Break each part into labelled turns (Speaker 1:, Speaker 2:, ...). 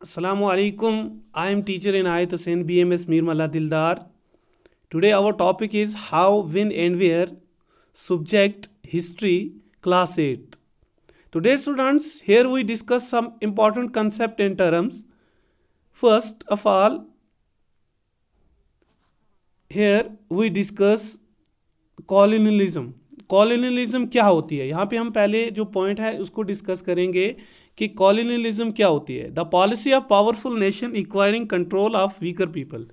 Speaker 1: Assalamu alaikum. I am teacher Inayat Hussain, BMS Mir Malla Dildar. Today our topic is how, when and where. Subject History, Class 8th. Today students, here we discuss some important concept and terms. First of all, here we discuss colonialism. Colonialism क्या होती है, यहाँ पे हम पहले जो point है उसको डिस्कस करेंगे कि कॉलोनियलिज्म क्या होती है। The policy of powerful nation acquiring control of weaker people.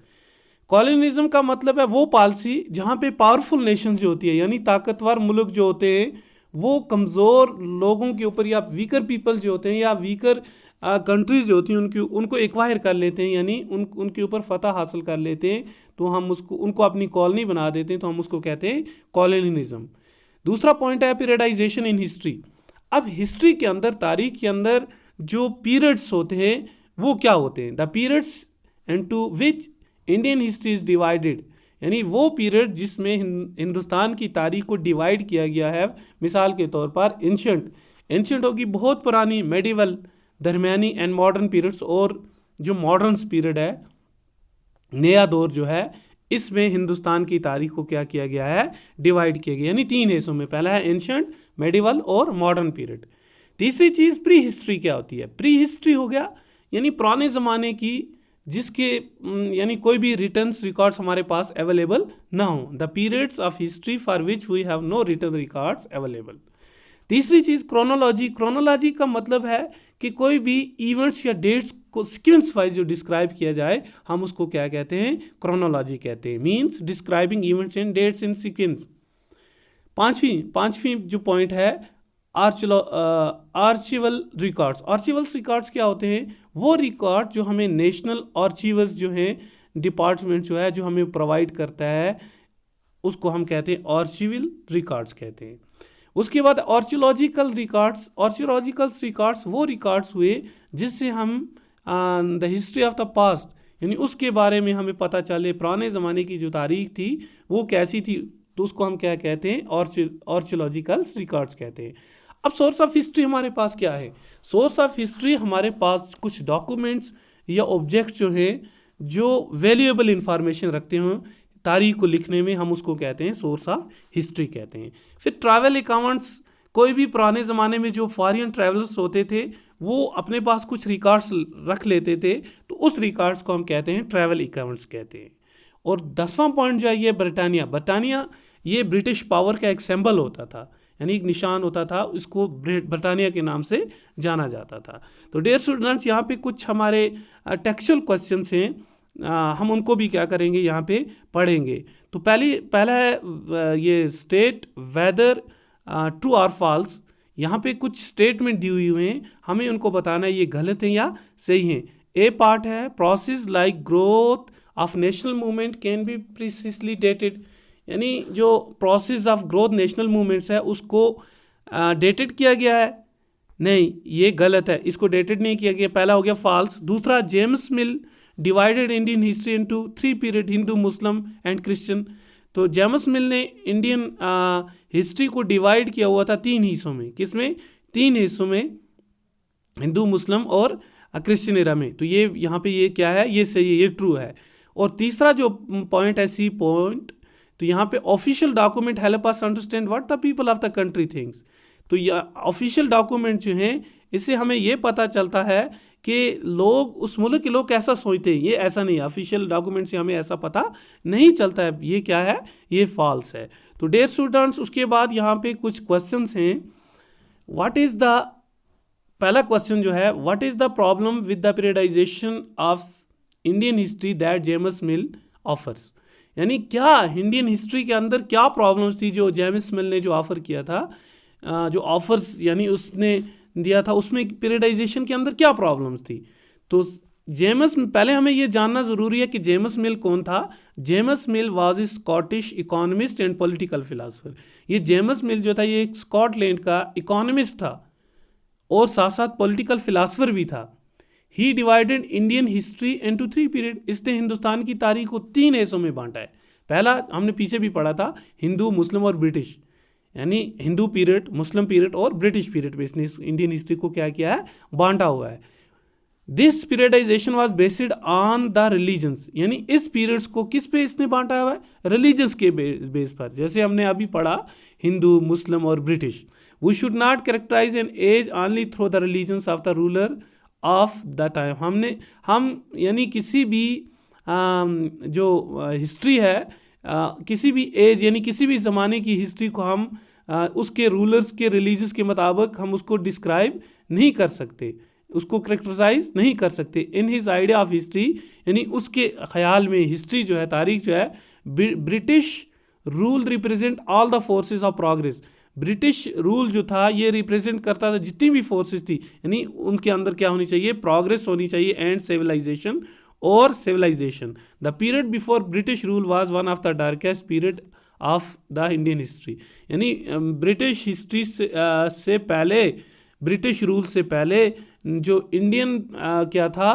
Speaker 1: Colonialism का मतलब है वो पॉलिसी जहाँ पे पावरफुल नेशन जो होती है, यानी ताकतवर मुल्क जो होते हैं, वो कमज़ोर लोगों के ऊपर या वीकर पीपल जो होते हैं या वीकर कंट्रीज जो होती हैं उनको एक्वायर कर लेते हैं, यानी उनके ऊपर फतह हासिल कर लेते हैं, तो हम उनको अपनी कॉलोनी बना देते हैं, तो हम उसको कहते हैं कॉलोनियलिज्म। दूसरा पॉइंट है पीरियडाइजेशन इन हिस्ट्री। अब हिस्ट्री के अंदर, तारीख के अंदर जो पीरियड्स होते हैं वो क्या होते हैं। The periods into which Indian history is divided, यानी वो पीरियड जिसमें हिंदुस्तान की तारीख को डिवाइड किया गया है। मिसाल के तौर पर एंशंट होगी बहुत पुरानी, मेडिवल, दरमियानी एंड मॉडर्न पीरियड्स, और जो मॉडर्न पीरियड है, नया दौर जो है, इसमें हिंदुस्तान की तारीख को क्या किया गया है, डिवाइड किया गया, यानी 3 हिस्सों में। पहला है एंशंट, मेडिवल और मॉडर्न पीरियड। तीसरी चीज़ प्री हिस्ट्री क्या होती है। प्री हिस्ट्री हो गया यानी पुराने ज़माने की, जिसके यानी कोई भी रिटर्न्स रिकॉर्ड्स हमारे पास अवेलेबल ना हो। The periods of history for which we have no written records available. तीसरी चीज़ क्रोनोलॉजी। क्रोनोलॉजी का मतलब है कि कोई भी इवेंट्स या डेट्स को सीक्वेंस वाइज जो डिस्क्राइब किया जाए, हम उसको क्या कहते हैं, क्रोनोलॉजी कहते हैं। Means describing events and dates in sequence. पांचवी जो पॉइंट है आर्चिवल रिकॉर्ड्स। आर्चिवल्स रिकॉर्ड्स क्या होते हैं, वो रिकॉर्ड जो हमें नेशनल आर्चिवल्स जो है डिपार्टमेंट जो है, जो हमें प्रोवाइड करता है, उसको हम कहते हैं आर्चिवल रिकॉर्ड्स कहते हैं। उसके बाद आर्चियोलॉजिकल रिकॉर्ड्स। आर्चियोलॉजिकल रिकॉर्ड्स वो रिकॉर्ड्स हुए जिससे हम the history of the past, यानी उसके बारे में हमें पता चले पुराने ज़माने की जो तारीख थी वो कैसी थी, तो उसको हम क्या कहते हैं, आर्चियोलॉजिकल रिकॉर्ड्स कहते हैं। अब सोर्स ऑफ हिस्ट्री हमारे पास क्या है। सोर्स ऑफ हिस्ट्री हमारे पास कुछ डॉक्यूमेंट्स या ऑब्जेक्ट जो हैं जो वैल्यूएबल इंफॉर्मेशन रखते हों तारीख को लिखने में, हम उसको कहते हैं सोर्स ऑफ हिस्ट्री कहते हैं। फिर ट्रैवल अकाउंट्स। कोई भी पुराने ज़माने में जो फॉरेन ट्रैवलर्स होते थे वो अपने पास कुछ रिकॉर्ड्स रख लेते थे, तो उस रिकॉर्ड्स को हम कहते हैं ट्रैवल अकाउंट्स कहते हैं। और 10वां पॉइंट जो है ये ब्रिटानिया। ब्रिटानिया ये ब्रिटिश पावर का एक सिंबल होता था, यानी एक निशान होता था, इसको ब्रिटानिया के नाम से जाना जाता था। तो डियर स्टूडेंट्स, यहाँ पे कुछ हमारे टेक्सचुअल क्वेश्चंस हैं, हम उनको भी क्या करेंगे, यहाँ पे पढ़ेंगे। तो पहला है ये स्टेट वेदर ट्रू और फॉल्स। यहाँ पे कुछ स्टेटमेंट दी हुई हैं, हमें उनको बताना है ये गलत है या सही है। ए पार्ट है process like growth of national movement can be precisely dated, यानी जो process of growth national movements है उसको डेटेड किया गया है। नहीं, ये गलत है, इसको डेटेड नहीं किया गया, पहला हो गया फॉल्स। दूसरा, James mill divided Indian history into 3 period, Hindu, Muslim and Christian. तो जेम्स मिल ने इंडियन हिस्ट्री को डिवाइड किया हुआ था 3 हिस्सों में। किसमें? 3 हिस्सों में, हिंदू, मुस्लिम और क्रिश्चियन एरा में। तो ये यहाँ पे ये क्या है, ये सही है, ये ट्रू है। और तीसरा जो पॉइंट है सी पॉइंट, तो यहाँ पे official document help us understand what the people of the country things. तो ये ऑफिशियल डॉक्यूमेंट जो हैं, इससे हमें ये पता चलता है कि लोग, उस मुल्क के लोग कैसा सोचते हैं। ये ऐसा नहीं, ऑफिशियल डॉक्यूमेंट से हमें ऐसा पता नहीं चलता है। ये क्या है, ये फॉल्स है। तो डियर स्टूडेंट्स, उसके बाद यहाँ पे कुछ क्वेश्चंस हैं। व्हाट इज़ द, पहला क्वेश्चन जो है, what is the problem with the periodisation of Indian history that James mill offers, यानी क्या इंडियन हिस्ट्री के अंदर क्या प्रॉब्लम्स थी जो जेम्स मिल ने जो ऑफ़र किया था, जो ऑफर्स यानी उसने दिया था, उसमें पीरियडाइजेशन के अंदर क्या प्रॉब्लम्स थी। तो पहले हमें ये जानना ज़रूरी है कि जेम्स मिल कौन था। James mill was a Scottish economist and political philosopher. ये जेम्स मिल जो था ये एक स्कॉटलैंड का इकोनॉमिस्ट था और साथ साथ पॉलिटिकल फिलासफर भी था। He divided Indian history into 3 period. इसने हिंदुस्तान की तारीख को 3 हिस्सों में बांटा है। पहला हमने पीछे भी पढ़ा था, हिंदू, मुस्लिम और ब्रिटिश, यानी हिंदू पीरियड, मुस्लिम पीरियड और ब्रिटिश पीरियड में इसने इंडियन हिस्ट्री को क्या किया है, बांटा हुआ है। This periodisation was based on the religions, यानी इस पीरियड्स को किस पे इसने बांटा हुआ है, रिलीजन्स के बेस पर। जैसे हमने अभी पढ़ा हिंदू, मुस्लिम और British. We should not characterize an age only through the religions of the ruler of the time. हम यानी किसी भी जो हिस्ट्री है, किसी भी एज यानी किसी भी ज़माने की हिस्ट्री को हम उसके रूलर्स के रिलीजन्स के मुताबिक हम उसको डिस्क्राइब नहीं कर सकते, उसको करेक्टराइज नहीं कर सकते। In his idea of history, यानी उसके ख्याल में हिस्ट्री जो है, तारीख जो है, British rule represent all the forces of progress. British rule जो था ये रिप्रेजेंट करता था जितनी भी फोर्सेस थी, यानी उनके अंदर क्या होनी चाहिए, प्रोग्रेस होनी चाहिए एंड सिविलाइजेशन और civilization. The period before British rule was one of the darkest period of the Indian history. यानी ब्रिटिश हिस्ट्री से पहले, ब्रिटिश रूल से पहले जो इंडियन क्या था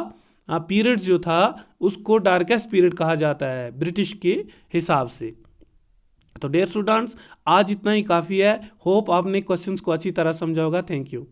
Speaker 1: पीरियड जो था, उसको डार्केस्ट पीरियड कहा जाता है ब्रिटिश के हिसाब से। तो डियर स्टूडेंट्स, आज इतना ही काफ़ी है। होप आपने क्वेश्चंस को अच्छी तरह समझा होगा। Thank you.